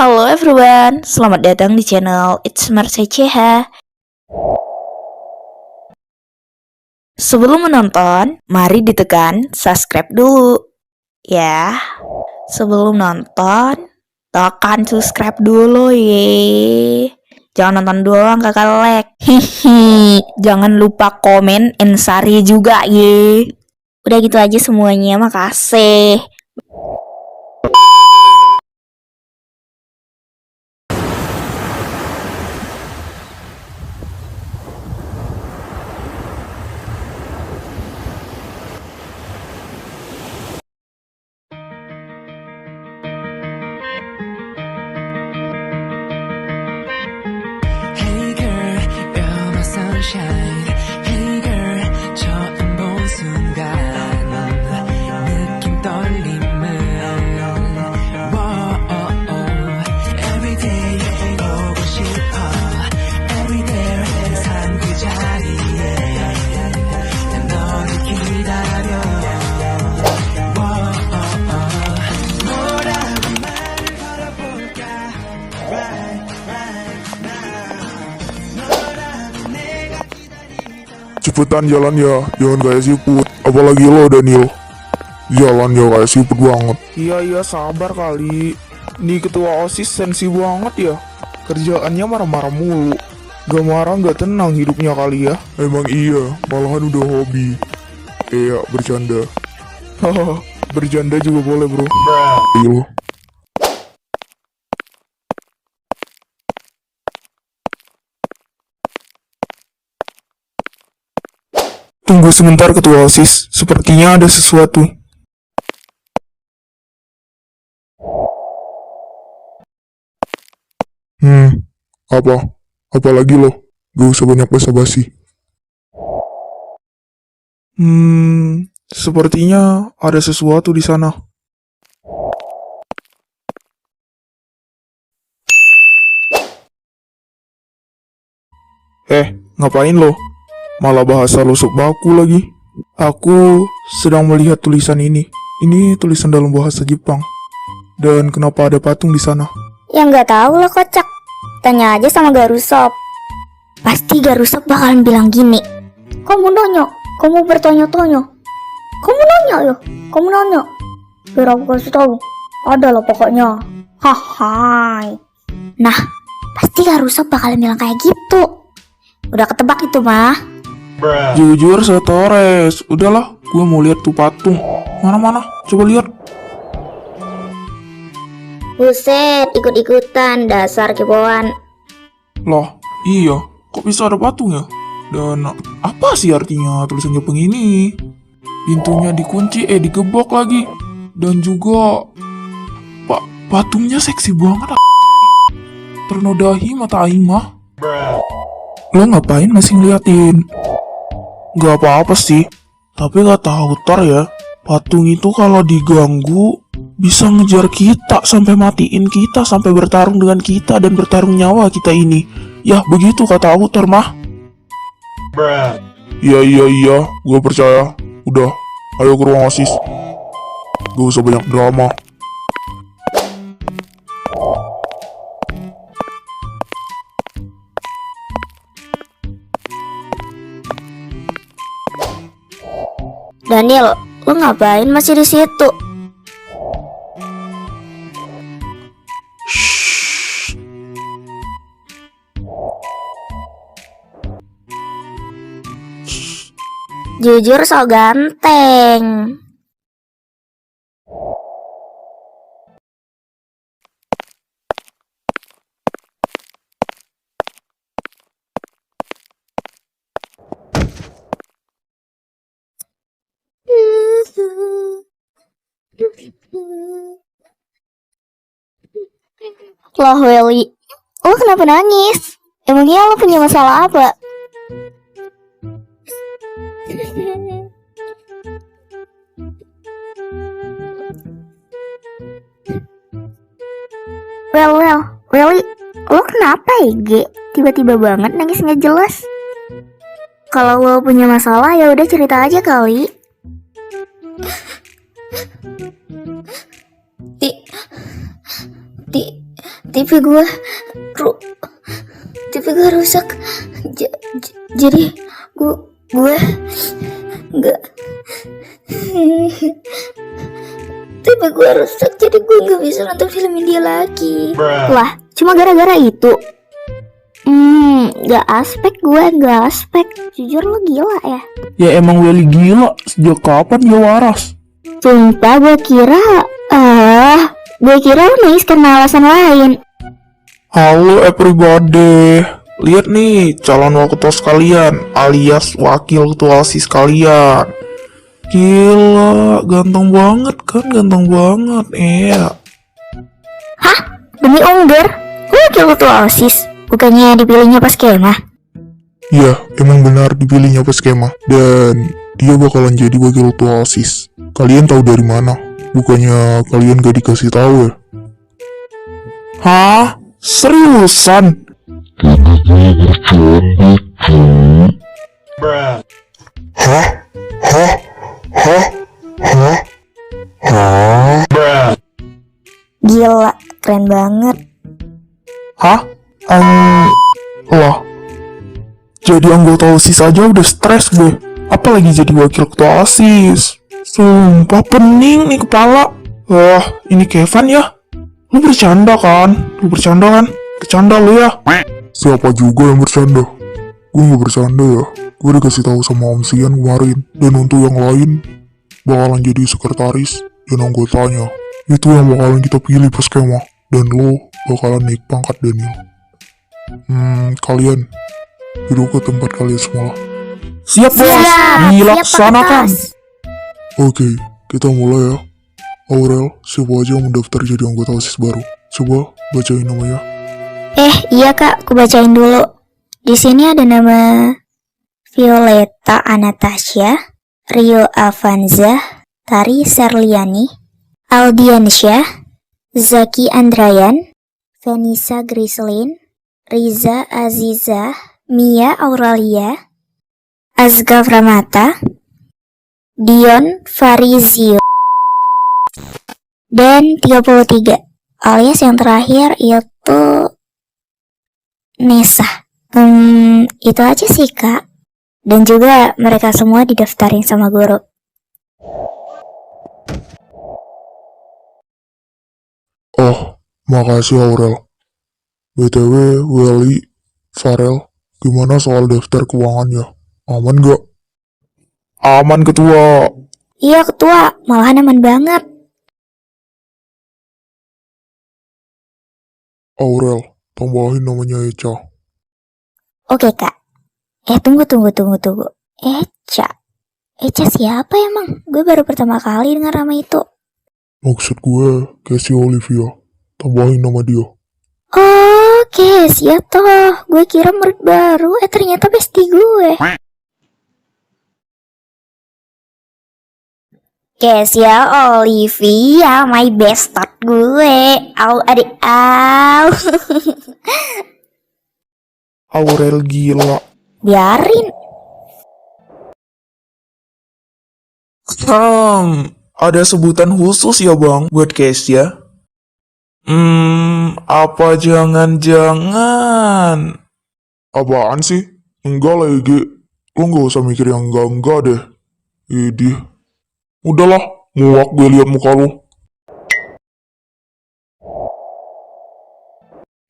Halo everyone, selamat datang di channel It's Marce CH. Sebelum menonton, mari ditekan subscribe dulu. Ya, sebelum nonton, tekan subscribe dulu ye. Jangan nonton doang kakak like. Hihi, jangan lupa komen and share juga ye. Udah gitu aja semuanya, makasih. Hey girl, you're my sunshine. Hey girl, 처음 본 순간 느낀 떨림을 Everyday 보고 싶어. Everyday 항상 그 자리에 난 너를 기다려. 뭐라고 말을 걸어볼까? Cepetan jalan ya, jangan kayak siput. Apalagi lo Daniel, jalan ya kayak siput banget. Iya sabar kali. Nih ketua OSIS sensi banget ya. Kerjaannya marah-marah mulu. Gak marah gak tenang hidupnya kali ya. Emang iya, malahan udah hobi. Iya, bercanda. Hahaha, bercanda juga boleh bro. Iya. Tunggu sebentar ketua OSIS, sepertinya ada sesuatu. Apa? Apa lagi lo? Gak usah banyak basa-basi. Sepertinya ada sesuatu di sana. Ngapain lo? Malah bahasa lo sok baku lagi. Aku sedang melihat tulisan ini. Ini tulisan dalam bahasa Jepang. Dan kenapa ada patung di sana? Ya nggak tahu lah kocak. Tanya aja sama Garusop. Pasti Garusop bakalan bilang gini. Kamu nanya, kamu bertanya-tanya. Kamu nanya ya, kamu nanya. Biar aku kasih tahu. Ada loh pokoknya. Hahai. Nah, pasti Garusop bakalan bilang kayak gitu. Udah ketebak itu mah. Jujur setores. Udahlah, gue mau lihat tuh patung. Mana-mana, coba lihat. Buset, ikut-ikutan dasar kepoan. Lah, iya, kok bisa ada patung ya? Dan apa sih artinya tulisan Jepang ini? Pintunya dikunci, digebok lagi. Dan juga patungnya seksi banget. Ternodahi mata aing mah. Lo ngapain masih ngeliatin? Gak apa-apa sih, tapi gak tahu tar ya. Patung itu kalau diganggu bisa ngejar kita sampai matiin kita, sampai bertarung dengan kita dan bertarung nyawa kita ini. Ya begitu kata Utar mah. Iya, gue percaya. Udah, ayo ke ruang OSIS. Gak usah banyak drama. Daniel, lo ngapain masih di situ? Jujur so ganteng. Loh Welly, lo kenapa nangis? Emangnya lo punya masalah apa? Welly, lo kenapa ya, tiba-tiba banget nangis nggak jelas? Kalau lo punya masalah ya udah cerita aja kali. TV gue ru- TV gue rusak. Jadi gue nggak TV gue rusak, jadi gue nggak bisa nonton film India lagi. Lah, cuma gara-gara itu? Gak aspek gue, gak aspek. Jujur lo gila ya. Ya emang Welly gila, sejak kapan dia waras? Sumpah gue kira lo nangis karena alasan lain. Halo everybody, lihat nih calon wakil ketua sekalian, alias wakil ketua OSIS kalian. Gila, ganteng banget kan, ganteng banget, iya. Hah? Demi ungger? Lo wakil ketua OSIS? Bukannya dipilihnya pas kemah? Ya, emang benar dipilihnya pas skema. Dan dia bakalan jadi wakil ketua OSIS. Kalian tahu dari mana? Bukannya kalian gak dikasih tahu ya? Hah? Seriusan? Gila, keren banget. Hah? Lah, jadi anggota OSIS aja udah stres gue, apalagi jadi wakil ketua OSIS. Sumpah pening nih kepala. Wah, ini Kevin ya? Lu bercanda kan? Bercanda lu ya? Siapa juga yang bercanda? Gue gak bercanda ya. Gue dikasih tahu sama Om Sian kemarin. Dan untuk yang lain, bakalan jadi sekretaris dan anggotanya. Itu yang bakalan kita pilih pas skema. Dan lo bakalan naik pangkat, Daniel. Kalian duduk ke tempat kalian semula. Siap bos, dilaksanakan. Oke, kita mulai ya. Aurel, siapa aja yang mendaftar jadi anggota OSIS baru? Coba bacain namanya. Iya kak, aku bacain dulu. Di sini ada nama Violeta Anastasia, Rio Avanza, Tari Serliani, Aldiansyah, Zaki Andrayan, Vanessa Grislin, Riza Aziza, Mia Auralia, Azga Pramata, Dion Farizio, dan 33, alias yang terakhir itu Nesa. Itu aja sih kak. Dan juga mereka semua didaftarin sama guru. Oh, makasih Aurel. BTW, Welly, Farel, gimana soal daftar keuangannya? Aman gak? Aman ketua. Iya ketua, malahan aman banget. Aurel, tambahin namanya Echa. Oke kak. Tunggu. Echa siapa emang? Gue baru pertama kali dengar nama itu. Maksud gue, Casey Olivia. Tambahin nama dia. Oke, siap toh. Gue kira murid baru, ternyata bestie gue. Kesia Olivia, my bestot gue. Adik. Aurel gila. Biarin. Ada sebutan khusus ya bang buat case ya? Apa jangan-jangan? Apaan sih? Enggak lah, Ege. Lo gak usah mikir yang enggak-enggak deh. Idih. Udahlah, muak gue liat muka lo.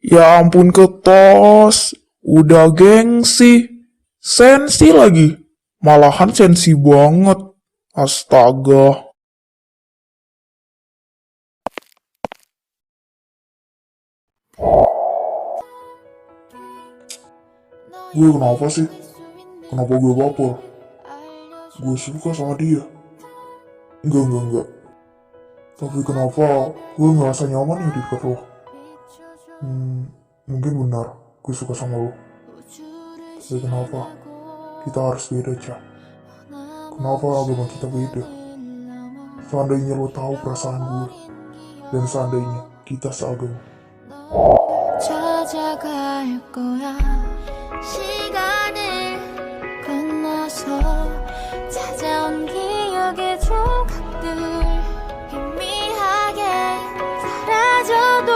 Ya ampun ketos, udah gengsi, sensi lagi, malahan sensi banget, astaga. Gue kenapa sih? Kenapa gue baper? Gue suka sama dia. Enggak. Tapi kenapa gue ngerasa nyaman ya di dekat lo? Mungkin benar gue suka sama lo. Tapi kenapa kita harus beda, Cak? Kenapa agama kita beda? Seandainya lo tahu perasaan gue, dan seandainya kita seagama. 찾아갈 거야 시간을 건너서 찾아온 기억의 조각들 희미하게 사라져도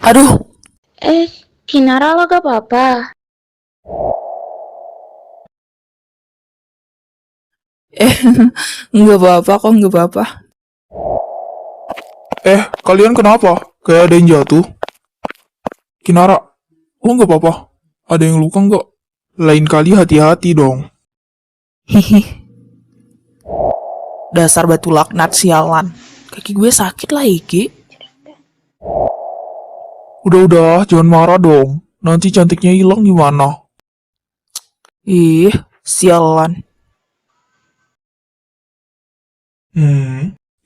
Aduh, Kinara lo gak apa-apa. nggak apa-apa kok, nggak apa-apa. Kalian kenapa? Kayak ada yang jatuh. Kinara, lo nggak apa-apa? Ada yang luka nggak? Lain kali hati-hati dong. Hihi. Dasar batu laknat sialan. Kaki gue sakit lah, Iki. Udah, jangan marah dong. Nanti cantiknya hilang gimana? Ih, sialan.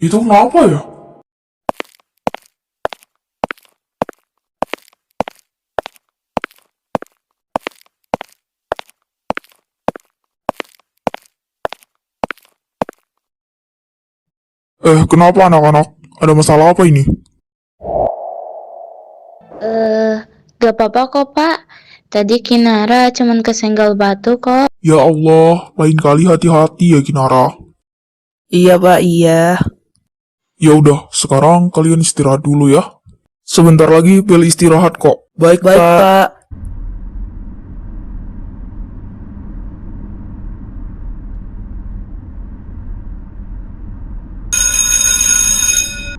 Itu kenapa ya? Kenapa anak-anak? Ada masalah apa ini? Gak apa-apa kok, Pak. Tadi Kinara cuman kesenggol batu kok. Ya Allah, lain kali hati-hati ya Kinara. Iya, Pak, iya. Ya udah, sekarang kalian istirahat dulu ya. Sebentar lagi bel istirahat kok. Baik, Pak.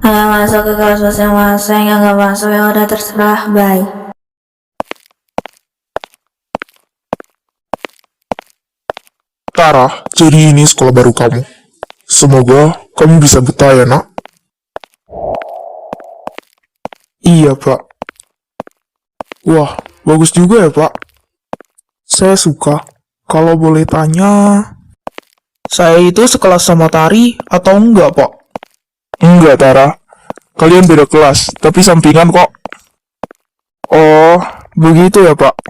Ayo masuk ke kelas masing-masing, yang gak masuk ya udah terserah, bye. Tara, jadi ini sekolah baru kamu. Semoga kamu bisa betah ya, nak. Iya, Pak. Wah, bagus juga ya, Pak. Saya suka. Kalau boleh tanya, saya itu sekelas sama Tari atau enggak, Pak? Enggak, Tara. Kalian beda kelas, tapi sampingan kok. Oh, begitu ya, Pak.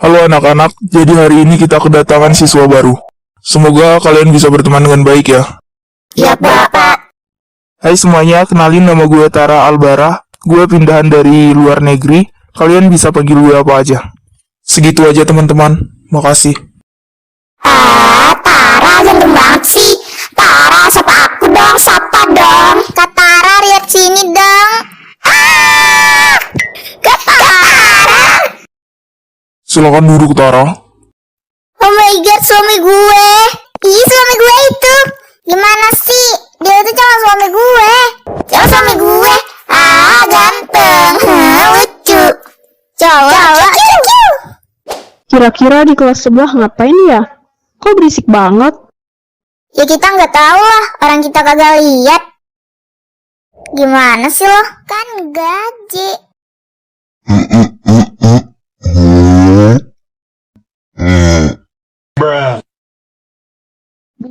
Halo anak-anak, jadi hari ini kita kedatangan siswa baru. Semoga kalian bisa berteman dengan baik ya. Iya, Pak. Hai semuanya, kenalin nama gue Tara Albara. Gue pindahan dari luar negeri. Kalian bisa panggil gue apa aja. Segitu aja teman-teman. Makasih. Tara ganteng banget sih. Tara, sapa aku dong, sapa dong. Kak Tara, lihat sini dong. Kak Tara. Silakan duduk Tara. Oh my god, suami gue. Ih, suami gue itu. Gimana sih? Dia itu cuma suami gue. Cuma suami gue. Ganteng. Lucu. Cowok. Kira-kira di kelas sebelah ngapain ya? Kok berisik banget? Ya kita nggak tahu lah, orang kita kagak lihat. Gimana sih lo? Kan gaji.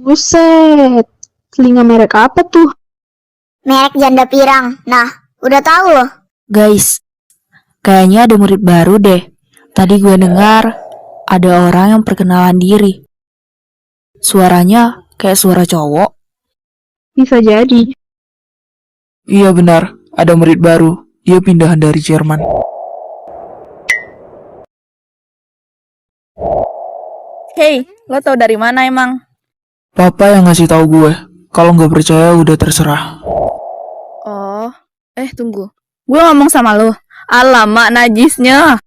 Buset, telinga merek apa tuh? Merek janda pirang. Nah, udah tahu loh. Guys, kayaknya ada murid baru deh. Tadi gue dengar ada orang yang perkenalan diri. Suaranya kayak suara cowok. Bisa jadi. Iya benar, ada murid baru. Dia pindahan dari Jerman. Hey, lo tau dari mana emang? Papa yang ngasih tahu gue. Kalau nggak percaya udah terserah. Oh, tunggu. Gue ngomong sama lo. Alamak najisnya.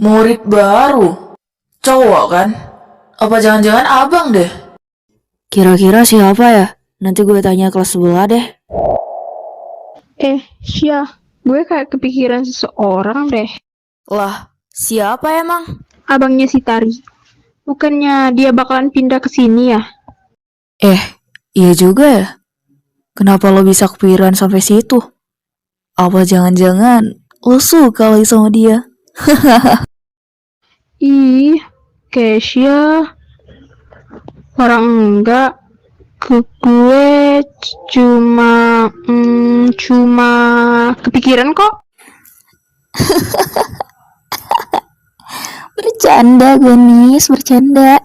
Murid baru? Cowok kan? Apa jangan-jangan abang deh? Kira-kira siapa ya? Nanti gue tanya kelas sebelah deh. Syah, gue kayak kepikiran seseorang deh. Lah, siapa emang? Abangnya si Tari. Bukannya dia bakalan pindah ke sini ya? Iya juga ya. Kenapa lo bisa kepikiran sampai situ? Apa jangan-jangan lo suka lagi sama dia? Ih, Keisha orang enggak. Gue cuma kepikiran kok. Bercanda gue nih, bercanda.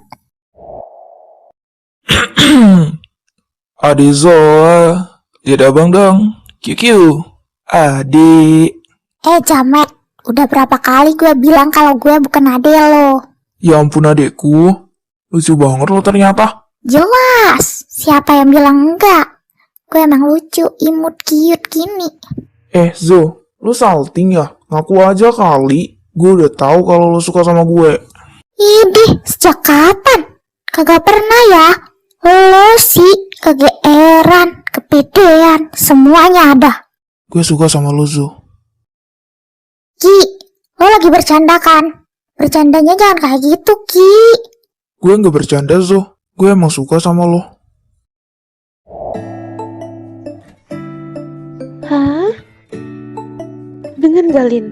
Ade Zola, lihat abang dong. QQ, adik. Jamet, udah berapa kali gue bilang kalau gue bukan ade lo? Ya ampun adekku, lucu banget lo ternyata. Jelas, siapa yang bilang enggak? Gue emang lucu, imut, cute gini. Zo, lo salting ya? Ngaku aja kali. Gue udah tahu kalau lo suka sama gue. Idih, sejak kapan? Kagak pernah ya? Lo sih kegeeran, kepedean, semuanya ada. Gue suka sama lo, Zo. Ki, lo lagi bercanda kan? Bercandanya jangan kayak gitu, Ki. Gue nggak bercanda, Zo. Gue emang suka sama lo. Hah? Dengar gak, Lin?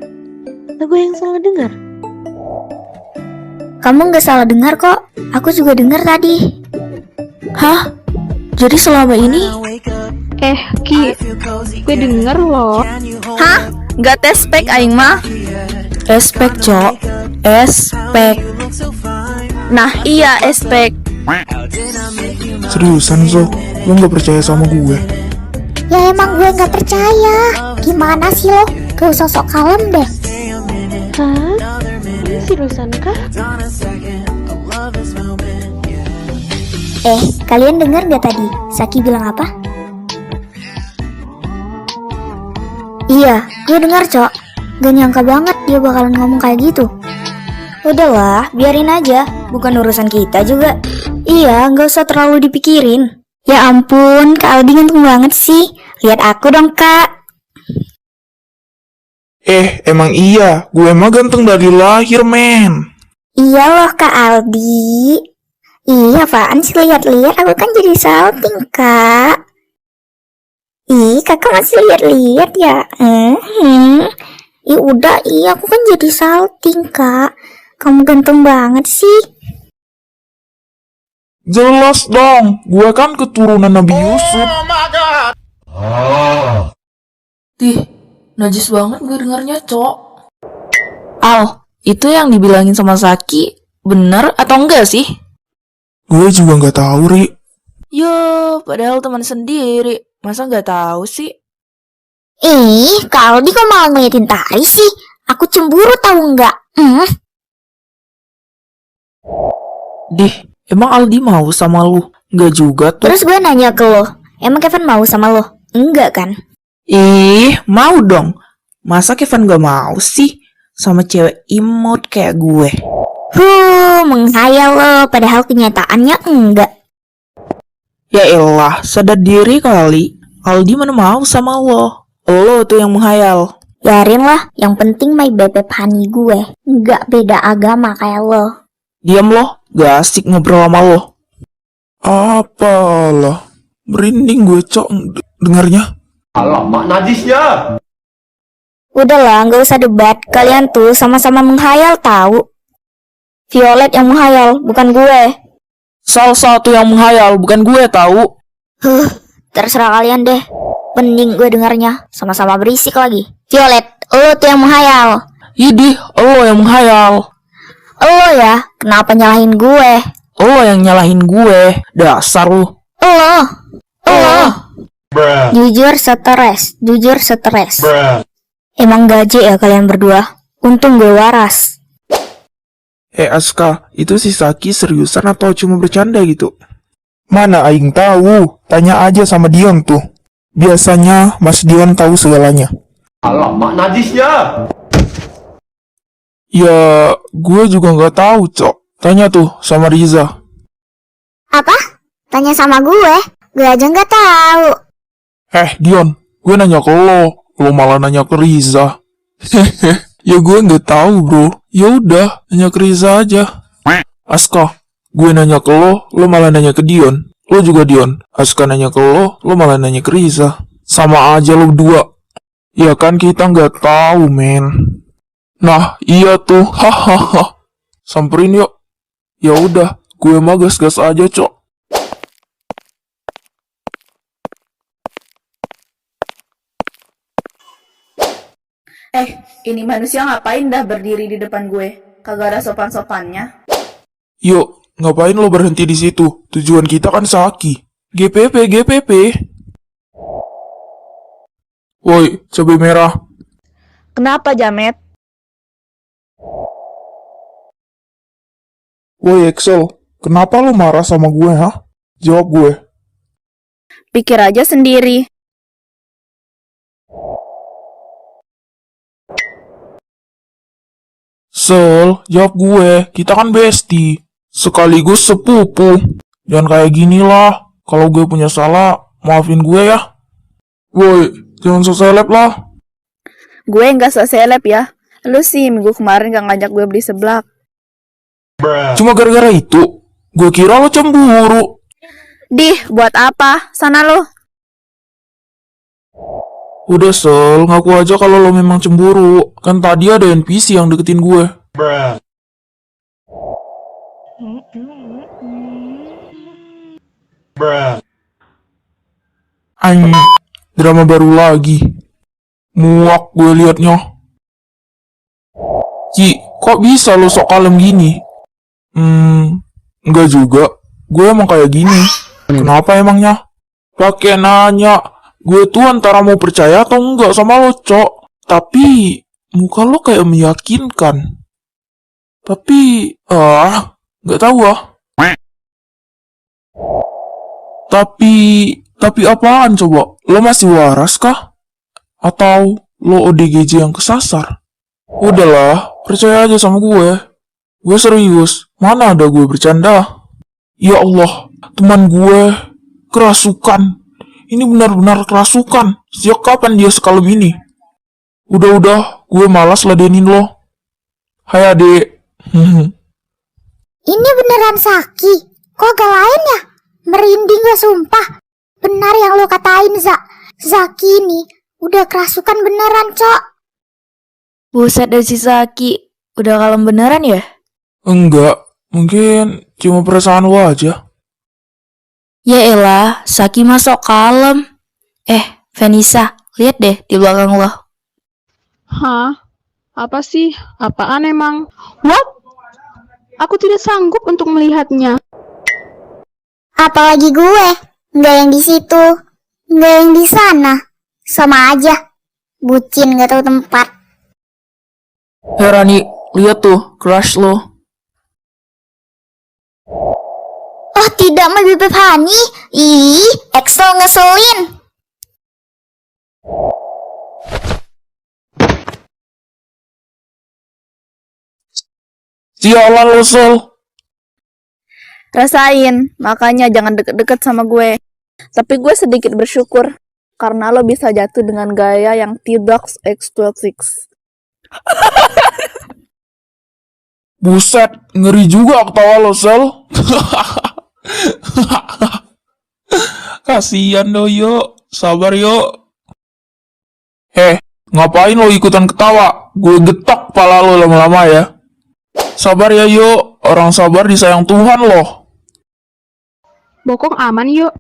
Lagu yang salah dengar? Kamu nggak salah dengar kok. Aku juga dengar tadi. Hah? Jadi selama ini? Ki, gue denger loh. Hah? Nggak tes spek aing mah? Espek, Cok. Espek. Nah iya, espek. Seriusan, Zo? Lo nggak percaya sama gue? Ya emang gue nggak percaya. Gimana sih lo? Gak usah sok kalem deh. Hah? Ini seriusan kah? Kalian dengar gak tadi? Saki bilang apa? Iya, gue dengar, Cok. Gak nyangka banget dia bakalan ngomong kayak gitu. Udahlah, biarin aja. Bukan urusan kita juga. Iya, gak usah terlalu dipikirin. Ya ampun, Kak Aldi ganteng banget sih. Lihat aku dong, Kak. Emang iya. Gue emang ganteng dari lahir, men. Iya loh, Kak Aldi. Iya, apaan sih lihat-lihat? Aku kan jadi salting, Kak. Ih, kakak masih lihat-lihat ya? Udah, aku kan jadi salting, Kak. Kamu ganteng banget sih. Jelas dong. Gue kan keturunan Nabi Yusuf. Dih, najis banget gue dengarnya, Cok. Al, itu yang dibilangin sama Saki bener atau enggak sih? Gue juga nggak tahu, Ri. Yo, padahal teman sendiri. Masa nggak tahu sih? Kak Aldi kok malah ngeliatin Tari sih? Aku cemburu tahu nggak? Dih, emang Aldi mau sama lu? Enggak juga tuh. Terus gue nanya ke lo, emang Kevin mau sama lo? Enggak kan? Mau dong. Masa Kevin gak mau sih sama cewek imut kayak gue? Menghayal lo, padahal kenyataannya enggak. Ya elah, sadar diri kali. Aldi mana mau sama lo. Lo tuh yang menghayal. Biarin lah, yang penting my bebek honey gue. Enggak beda agama kayak lo. Diam lo, gak asik ngobrol sama lo. Apalah. Merinding gue, Cok, dengarnya. Alamak najisnya. Udahlah, nggak usah debat. Kalian tuh sama-sama menghayal tahu. Violet yang menghayal, bukan gue. Salah satu yang menghayal, bukan gue tahu. Terserah kalian deh. Pening gue dengarnya, sama-sama berisik lagi. Violet, lo tuh yang menghayal. Idih, lo yang menghayal. Lo ya, kenapa nyalahin gue? Lo yang nyalahin gue. Dasar lu. Lo. Jujur stres. Emang gaje ya kalian berdua. Untung gue waras. Aska, itu si Saki seriusan atau cuma bercanda gitu? Mana aing tahu, tanya aja sama Dion tuh. Biasanya Mas Dion tahu segalanya. Alamak najisnya. Ya, gue juga nggak tahu, Cok. Tanya tuh sama Riza. Apa? Tanya sama gue? Gue aja nggak tahu. Dion, gue nanya ke lo malah nanya ke Riza. Ya gue nggak tahu, bro. Ya udah, nanya ke Riza aja. Aska, gue nanya ke lo malah nanya ke Dion. Lo juga Dion. Aska nanya ke lo malah nanya ke Riza. Sama aja lo berdua. Ya kan kita nggak tahu, men. Nah, iya tuh. Hahaha. Samperin yuk. Ya udah, gue mah gas-gas aja, Cok. Ini manusia ngapain dah berdiri di depan gue? Kagak ada sopan-sopannya. Yuk, ngapain lo berhenti di situ? Tujuan kita kan Saki. GPP, GPP. Woi, cabai merah. Kenapa, Jamet? Woi, Excel. Kenapa lo marah sama gue, ha? Jawab gue. Pikir aja sendiri. Sel, jawab gue. Kita kan bestie. Sekaligus sepupu. Jangan kayak gini lah. Kalau gue punya salah, maafin gue ya. Woi, jangan so seleb lah. Gue nggak seleb ya. Lu sih minggu kemarin gak ngajak gue beli seblak. Cuma gara-gara itu, gue kira lo cemburu. Dih, buat apa? Sana lu. Udah Sel, ngaku aja kalau lo memang cemburu. Kan tadi ada NPC yang deketin gue. Anjing, drama baru lagi. Muak gue liatnya. Ci, kok bisa lo sok kalem gini? Enggak juga. Gue emang kayak gini. Kenapa emangnya? Pakai nanya. Gue tuh antara mau percaya atau enggak sama lo, Cok. Tapi, muka lo kayak meyakinkan. Tapi, nggak tahu ah. Tapi apaan coba? Lo masih waras kah? Atau lo ODGJ yang kesasar? Udahlah, percaya aja sama gue. Gue serius, mana ada gue bercanda. Ya Allah, teman gue kerasukan. Ini benar-benar kerasukan. Sejak kapan dia sekalem ini? Udah, gue malas ladenin lo. Hai adek. Ini beneran Saki. Kok agak lain ya? Merinding gak sumpah. Benar yang lo katain, Zaki ini udah kerasukan beneran, Cok. Buset deh si Saki. Udah kalem beneran ya? Enggak, mungkin cuma perasaan lo aja. Ya elah, Saki masuk kalem. Vanessa, lihat deh di belakang lo. Hah? Apa sih? Apaan emang? What? Aku tidak sanggup untuk melihatnya. Apalagi gue. Nggak yang di situ. Nggak yang di sana. Sama aja. Bucin gak tahu tempat. Rani, lihat tuh, crush lo. Oh tidak, my bebek Hani. Ih, Excel ngeselin. Sialan lo, Sel. Rasain, makanya jangan deket-deket sama gue. Tapi gue sedikit bersyukur karena lo bisa jatuh dengan gaya yang tidak eksklusif. Buset, ngeri juga ketawa lo, Sel. Kasian lo, yuk. Sabar, yuk. Ngapain lo ikutan ketawa? Gue getok kepala lo lama-lama ya. Sabar ya, yuk. Orang sabar disayang Tuhan loh. Bokong aman yuk.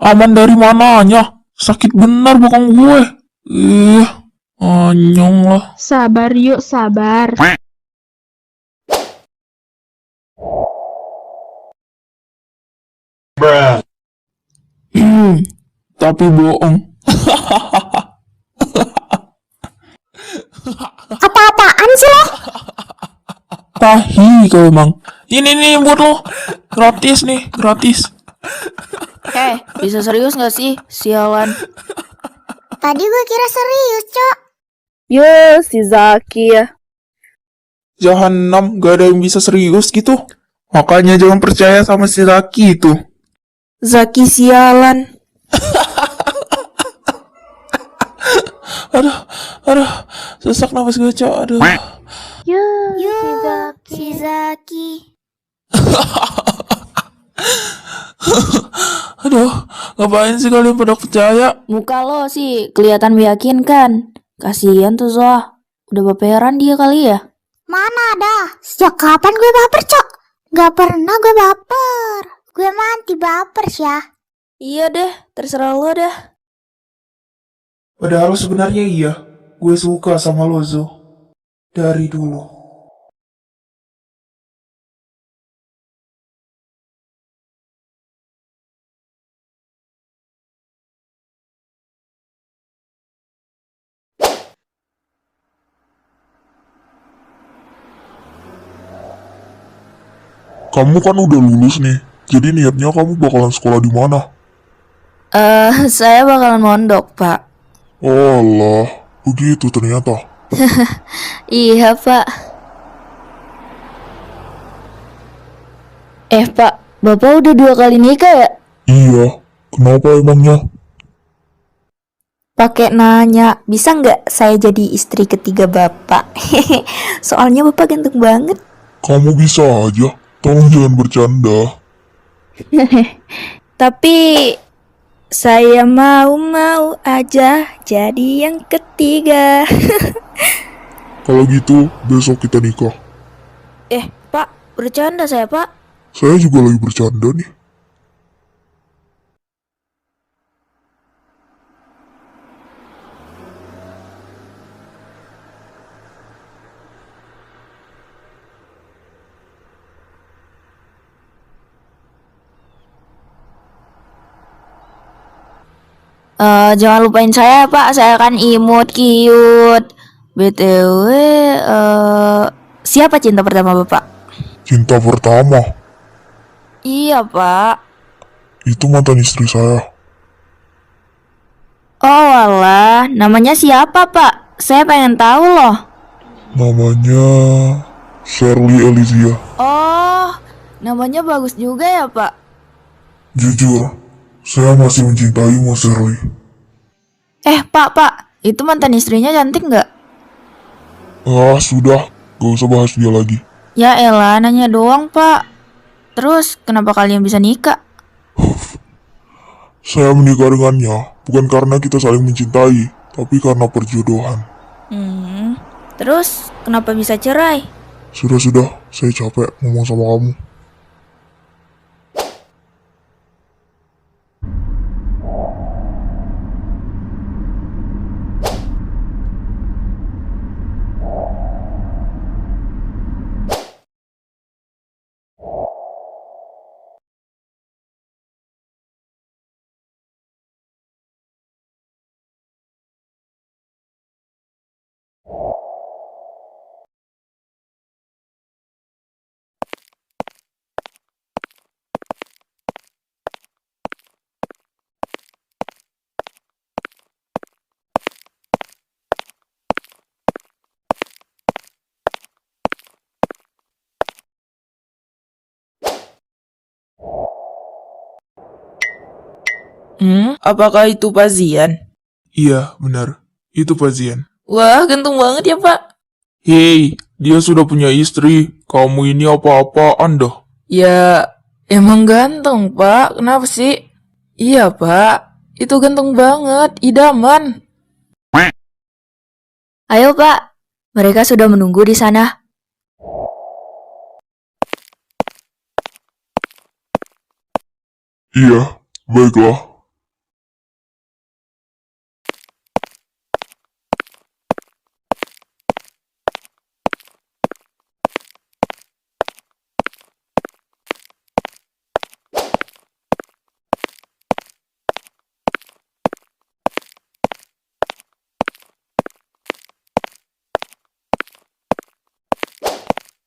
Aman dari mananya? Sakit benar bokong gue. Anyong lah. Sabar yuk, sabar. Tapi bohong. Apa-apaan sih lo? Tahi kau emang. Ini buat lo. Gratis nih, gratis. Bisa serius gak sih? Sialan. Tadi gue kira serius, Cok. Yo, si Zaki ya. Jahanam, gak ada yang bisa serius gitu. Makanya jangan percaya sama si Zaki itu. Zaki sialan. Aduh, sesak nafas gue, Cok. Aduh. Yo, si Zaki. Aduh, ngapain sih kalian pada percaya? Muka lo sih kelihatan meyakinkan. Kasihan tuh Zoah. Udah baperan dia kali ya? Mana ada? Sejak kapan gue baper, Cok? Gak pernah gue baper. Gue mah anti baper ya. Iya deh, terserah lo dah. Padahal sebenarnya iya, gue suka sama lo, Zo. Dari dulu. Kamu kan udah lulus nih, jadi niatnya kamu bakalan sekolah di mana? Saya bakalan mondok, Pak. Oh Allah, begitu ternyata. Iya, Pak. Pak, Bapak udah 2 kali nikah ya? Iya, kenapa emangnya? Pakai nanya, bisa nggak saya jadi istri ketiga Bapak? Soalnya Bapak ganteng banget. Kamu bisa aja, tolong jangan bercanda. Tapi saya mau aja jadi yang ketiga. Kalau gitu, besok kita nikah. Pak, bercanda saya, Pak. Saya juga lagi bercanda nih. Jangan lupain saya, Pak. Saya kan imut, cute. BTW, siapa cinta pertama Bapak? Cinta pertama, Iya, Pak. itu mantan istri saya. Oh, alah. Namanya siapa, Pak? Saya pengen tahu loh. Namanya Shirley Elizia. Oh, namanya bagus juga ya, Pak. Jujur, saya masih mencintai Mas Shirley. Pak. Itu mantan istrinya cantik nggak? Ah, sudah, gak usah bahas dia lagi. Ya elah, nanya doang, Pak. Terus, kenapa kalian bisa nikah? Saya menikah dengannya, bukan karena kita saling mencintai, tapi karena perjodohan. Terus, kenapa bisa cerai? Sudah, saya capek ngomong sama kamu. Apakah itu Pazian? Iya, benar. Itu Pazian. Wah, ganteng banget ya, Pak. Hei, dia sudah punya istri. Kamu ini apa-apaan dah? Ya, emang ganteng, Pak. Kenapa sih? Iya, Pak. Itu ganteng banget, idaman. Ayo, Pak. Mereka sudah menunggu di sana. Iya, baiklah.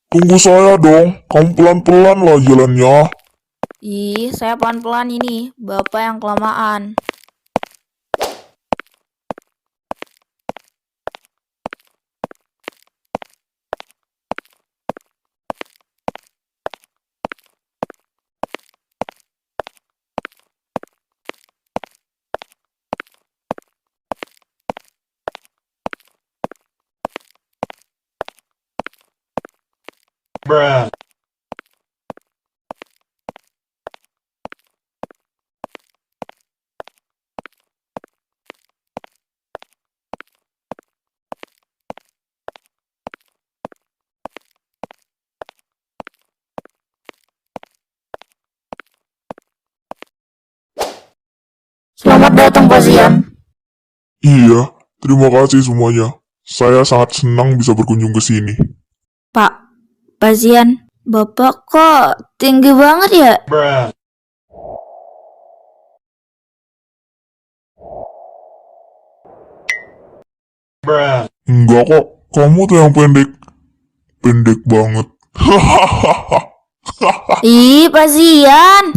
Tunggu saya dong, kamu pelan-pelan lah jalannya. Ih, saya pelan-pelan ini. Bapak yang kelamaan. datang, Pak Zian. Iya, terima kasih semuanya. Saya sangat senang bisa berkunjung ke sini. Pak Zian, Bapak kok tinggi banget ya? Enggak kok, kamu tuh yang pendek. Pendek banget. Ih, Pak Zian.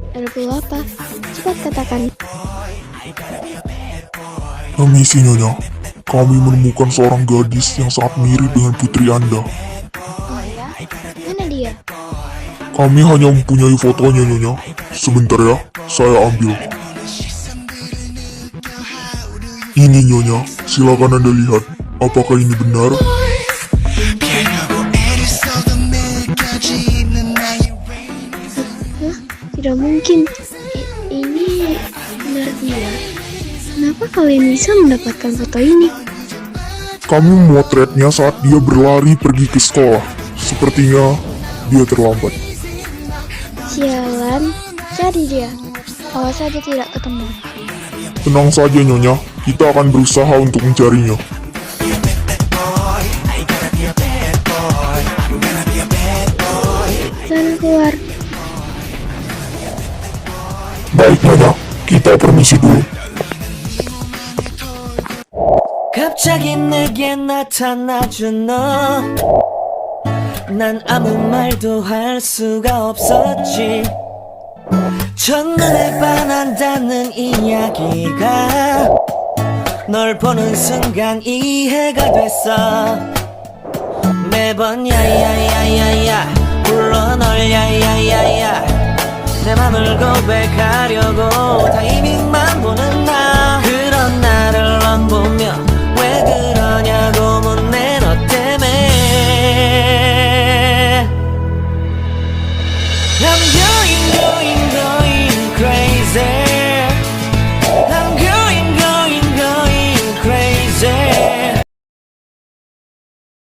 Ada perlu apa? Cepat katakan. Permisi Nyonya, kami menemukan seorang gadis yang sangat mirip dengan putri Anda. Oh ya? Mana dia? Kami hanya mempunyai fotonya Nyonya. Sebentar ya, saya ambil. Ini Nyonya, silakan Anda lihat. Apakah ini benar? Tidak mungkin. Ini benar dia. Kenapa kalian bisa mendapatkan foto ini? Kami memotretnya saat dia berlari pergi ke sekolah. Sepertinya dia terlambat. Sialan, jadi dia. Awas saja tidak ketemu. Tenang saja Nyonya, kita akan berusaha untuk mencarinya. Sana keluar. Baik Nyonya, kita permisi dulu. 갑자기 내게 나타나준 너. 난 아무 말도 할 수가 없었지. 첫눈에 반한다는 이야기가 널 보는 순간 이해가 됐어. 매번 야야야야야 불러 널 야야야야 내 맘을 고백하려고 타이밍만 보는 나. 그런 나를 넌 보며 왜 그러냐고 묻네 너 때문에 I'm going